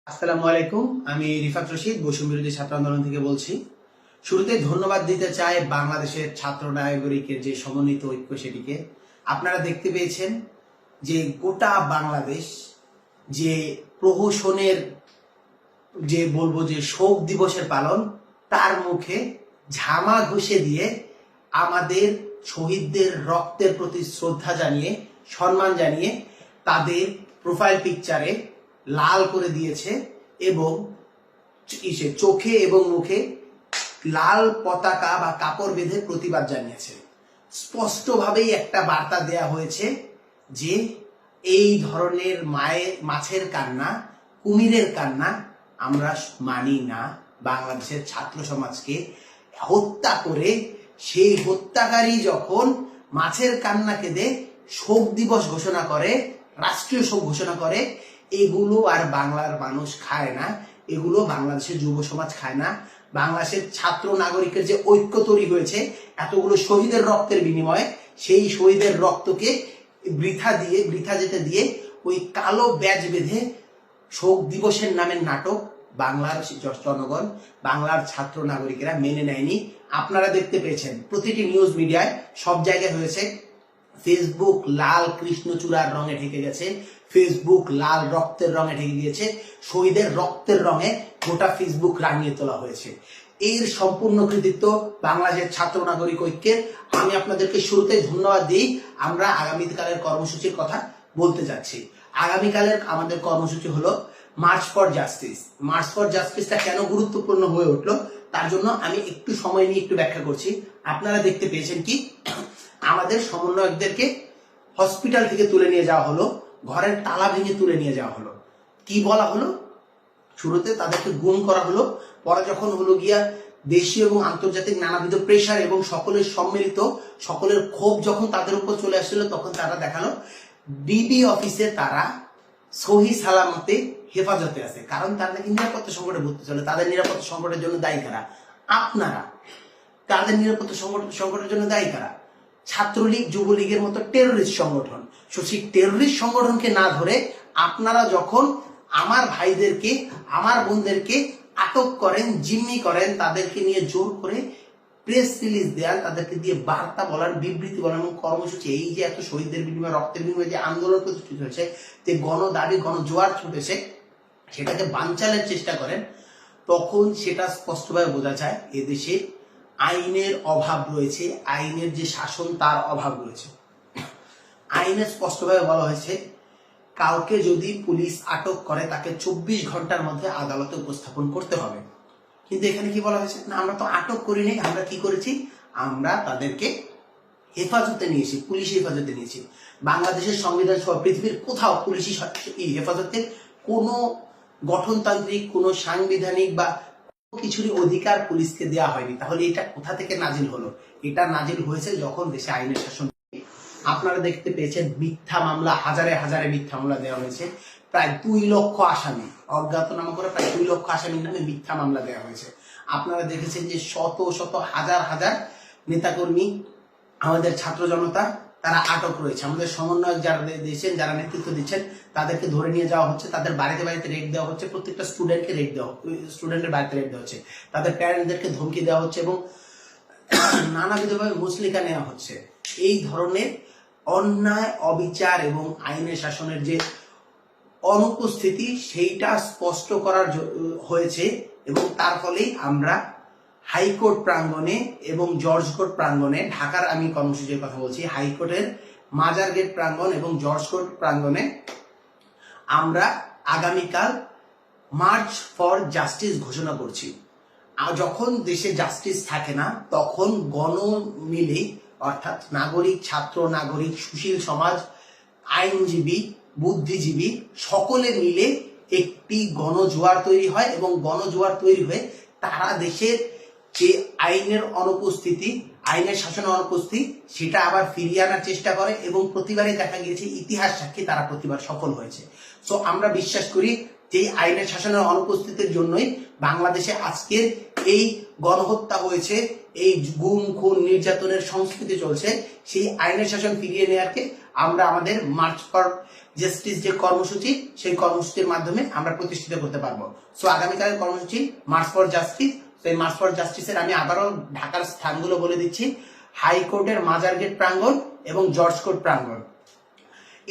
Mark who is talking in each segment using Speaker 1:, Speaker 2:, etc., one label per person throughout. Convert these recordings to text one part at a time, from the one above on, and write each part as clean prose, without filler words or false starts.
Speaker 1: আসসালামু আলাইকুম। আমি রিফাত রশিদ বৈষম্য বিরোধী ছাত্র আন্দোলন থেকে বলছি। শুরুতে ধন্যবাদ দিতে চাই বাংলাদেশের ছাত্র নাগরিকের যে সমন্বিত ঐক্য, সেটিকে আপনারা দেখতে পেয়েছেন যে গোটা বাংলাদেশ যে প্রহসনের যে বলবো যে শোক দিবসের পালন, তার মুখে ঝামা ঘষে দিয়ে আমাদের শহীদদের রক্তের প্রতি শ্রদ্ধা জানিয়ে, সম্মান জানিয়ে তাদের প্রোফাইল পিকচারে লাল করে দিয়েছে এবং চোখে এবং মুখে লাল পতাকা বা কাপড় বেঁধে প্রতিবাদ জানিয়েছে। স্পষ্টভাবেই একটা বার্তা দেয়া হয়েছে যে এই ধরনের মাছের কান্না, কুমিরের কান্না আমরা মানি না। বাংলাদেশের ছাত্র সমাজকে হত্যা করে সেই হত্যাকারী যখন মাছের কান্না কেঁদে শোক দিবস ঘোষণা করে, রাষ্ট্রীয় শোক ঘোষণা করে, এগুলো আর বাংলার মানুষ খায় না, এগুলো বাংলাদেশের যুব সমাজ খায় না। বাংলাদেশের ছাত্র নাগরিকের যে ঐক্য তৈরি হয়েছে এতগুলো শহীদের রক্তের বিনিময়ে, সেই শহীদের রক্তকে বৃথা যেতে দিয়ে ওই কালো ব্যাজ বেঁধে শোক দিবসের নামের নাটক বাংলার জনগণ, বাংলার ছাত্র নাগরিকেরা মেনে নেয়নি। আপনারা দেখতে পেয়েছেন প্রতিটি নিউজ মিডিয়ায় সব জায়গায় হয়েছে। ফেসবুক লাল কৃষ্ণচূড়ার রঙে ঢেকে গেছে, ফেসবুক লাল রক্তের রঙে ঢেকে গিয়েছে, শহীদের রক্তের রঙে গোটা ফেসবুক রাঙিয়ে তোলা হয়েছে। এর সম্পূর্ণ কৃতিত্ব বাংলাদেশের ছাত্র নাগরিক ঐক্যের। আমি আপনাদেরকে শুরুতে ধন্যবাদ দিই। আমরা আগামীকালের কর্মসূচির কথা বলতে যাচ্ছি। আগামীকালের আমাদের কর্মসূচি হলো march for justice. March for জাস্টিসটা কেন গুরুত্বপূর্ণ হয়ে উঠলো তার জন্য আমি একটু সময় নিয়ে একটু ব্যাখ্যা করছি। আপনারা দেখতে পেয়েছেন কি, আমাদের সমন্বয়কদেরকে হসপিটাল থেকে তুলে নিয়ে যাওয়া হলো, ঘরের তালা ভেঙে তুলে নিয়ে যাওয়া হলো। কি বলা হলো? শুরুতে তাদেরকে গুম করা হলো, পরে যখন হলো গিয়া দেশীয় এবং আন্তর্জাতিক নানাবিধ প্রেশার এবং সকলের সম্মিলিত সকলের ক্ষোভ যখন তাদের উপর চলে আসছিল, তখন তারা দেখালো ডিবি অফিসে তারা সহি সালামতে হেফাজতে আছে। কারণ তারা নাকি নিরাপত্তা সংকটে ভর্তি ছিল। তাদের নিরাপত্তা সংকটের জন্য দায়ী কারা? আপনারা। তাদের নিরাপত্তা সংকটের জন্য দায়ী কারা? ছাত্রলীগ, যুবলীগের মতো টেররিস্ট সংগঠন। সেই টেররিস্ট সংগঠনকে না ধরে আপনারা যখন আমার ভাইদেরকে, আমার বোনদেরকে আটক করেন, জিম্মি করেন, তাদেরকে নিয়ে জোর করে প্রেস রিলিজ দেন, তাদেরকে দিয়ে বার্তা বলার, বিবৃতি বলার এবং কর্মসূচি, এই যে এত শহীদদের বিনিময়ে, রক্তের বিনিময়ে যে আন্দোলন প্রতিষ্ঠিত হয়েছে, যে গণদাবি, গণজোয়ার ছুটেছে, সেটাকে বানচালের চেষ্টা করেন, তখন সেটা স্পষ্টভাবে বোঝা যায় এদেশে আইনের অভাব রয়েছে, আইনের যে শাসন তার অভাব রয়েছে। আইনে স্পষ্টভাবে বলা হয়েছে কাউকে যদি পুলিশ আটক করে তাকে 24 ঘন্টার মধ্যে আদালতে উপস্থাপন করতে হবে। কিন্তু এখানে কি বলা হয়েছে? না, আমরা তো আটক করিনি, আমরা কি করেছি? আমরা তাদেরকে হেফাজতে নিয়েছি, পুলিশ হেফাজতে নিয়েছি। বাংলাদেশের সংবিধান সহ পৃথিবীর কোথাও পুলিশি হেফাজতে কোনো গঠনতান্ত্রিক, কোনো সাংবিধানিক বা কিছুরই অধিকার পুলিশকে দেওয়া হয়নি। তাহলে এটা কোথা থেকে নাজিল হলো? এটা নাজিল হয়েছে যখন দেশে আইনের শাসন। আপনারা দেখতে পেয়েছেন মিথ্যা মামলা, হাজারে হাজারে মিথ্যা মামলা দেওয়া হয়েছে। প্রায় 2 লক্ষ আসামি, অজ্ঞাতনামা করে প্রায় 2 লক্ষ আসামির নামে মিথ্যা মামলা দেওয়া হয়েছে। আপনারা দেখেছেন যে শত শত হাজার হাজার নেতাকর্মী, আমাদের ছাত্র জনতা, তারা আটক রয়েছে। আমাদের সমন্বয়ক যারা দিয়েছেন, যারা নেতৃত্ব দিচ্ছেন, তাদেরকে ধরে নিয়ে যাওয়া হচ্ছে, তাদের বাড়িতে বাড়িতে রেড দেওয়া হচ্ছে, প্রত্যেকটা স্টুডেন্টকে রেড দেওয়া, স্টুডেন্টের বাড়িতে রেড দেওয়া হচ্ছে, তাদের প্যারেন্টদেরকে ধমকি দেওয়া হচ্ছে এবং নানাবিধভাবে মুচলেকা নেওয়া হচ্ছে। এই ধরনের অন্যায়, অবিচার এবং আইনের শাসনের যে অনুপস্থিতি, সেইটা স্পষ্ট করার হয়েছে এবং তার ফলেই আমরা হাইকোর্ট প্রাঙ্গণে এবং জর্জ কোর্ট প্রাঙ্গণে, ঢাকার আমি কর্মসূচির কথা বলছি, হাইকোর্টের মাজার গেট প্রাঙ্গণ এবং জর্জ কোর্ট প্রাঙ্গণে আমরা আগামীকাল মার্চ ফর জাস্টিস ঘোষণা করছি। আর যখন দেশে জাস্টিস থাকে না, তখন গণ মিলে, অর্থাৎ নাগরিক, ছাত্র নাগরিক, সুশীল সমাজ, আইনজীবী, বুদ্ধিজীবী সকলে মিলে একটি গণজোয়ার তৈরি হয় এবং গণজোয়ার তৈরি হয়ে তারা দেশের যে আইনের অনুপস্থিতি, আইনের শাসনের অনুপস্থিতি, সেটা আবার ফিরিয়ে আনার চেষ্টা করে এবং প্রতিবারই দেখা গিয়েছে ইতিহাস সাক্ষী তারা প্রতিবার সফল হয়েছে। সো আমরা বিশ্বাস করি যে আইনের শাসনের অনুপস্থিতির জন্যই বাংলাদেশে আজকের এই গণহত্যা হয়েছে, এই গুম খুন নির্যাতনের সংস্কৃতি চলছে, সেই আইনের শাসন ফিরিয়ে নেওয়াকে আমরা আমাদের মার্চ ফর জাস্টিস যে কর্মসূচি, সেই কর্মসূচির মাধ্যমে আমরা প্রতিষ্ঠিত করতে পারবো। সো আগামীকালের কর্মসূচি মার্চ ফর জাস্টিস। সেই মার্চ ফর জাস্টিসের আমি আবারও ঢাকার স্থানগুলো বলে দিচ্ছি: হাইকোর্টের মাজার গেট প্রাঙ্গণ এবং জর্জ কোর্ট প্রাঙ্গণ।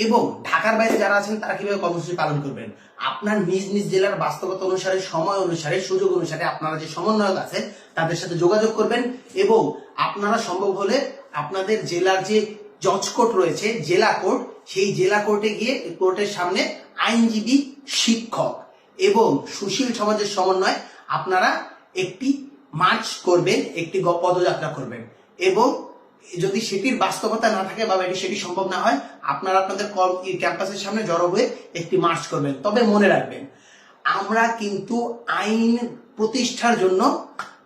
Speaker 1: এবং ঢাকার বাইরে যারা আছেন তারা কিভাবে কর্মসূচি পালন করবেন, আপনার নিজ নিজ জেলার বাস্তবতা অনুসারে, সময় অনুসারে, সুযোগ অনুসারে আপনারা যে সমন্বয়ক আছে তাদের সাথে যোগাযোগ করবেন। এবং আপনারা সম্ভব হলে আপনাদের জেলার যে জজ কোর্ট রয়েছে, জেলা কোর্ট, সেই জেলা কোর্টে গিয়ে কোর্টের সামনে আইনজীবী, শিক্ষক এবং সুশীল সমাজের সমন্বয় আপনারা একটি মার্চ করবেন, একটি পদযাত্রা করবেন। এবং যদি সেটির বাস্তবতা না থাকে বা সেটি সম্ভব না হয়, আপনারা আপনাদের ক্যাম্পাসের সামনে জড়ো হয়ে একটি মার্চ করবেন। তবে মনে রাখবেন, আমরা কিন্তু আইন প্রতিষ্ঠার জন্য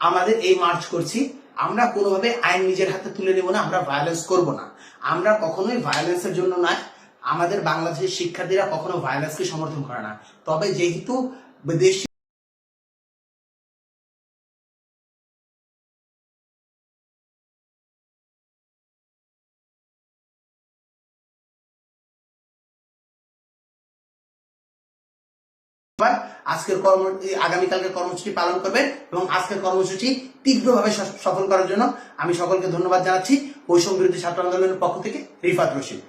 Speaker 1: আমাদের এই মার্চ করছি। আমরা কোনোভাবে আইন নিজের হাতে তুলে নেব না, আমরা ভায়োলেন্স করব না। আমরা কখনোই ভায়োলেন্সের জন্য নয়, আমাদের বাংলাদেশের শিক্ষার্থীরা কখনো ভায়োলেন্সকে সমর্থন করে না। তবে যেহেতু দেশ আগামীকালকে কর্মসূচি পালন করবেন এবং আজকের কর্মসূচি তীব্রভাবে সফল করার জন্য আমি সকলকে ধন্যবাদ জানাচ্ছি। বৈষম্য বিরোধী ছাত্র আন্দোলনের পক্ষ থেকে রিফাত রশিদ।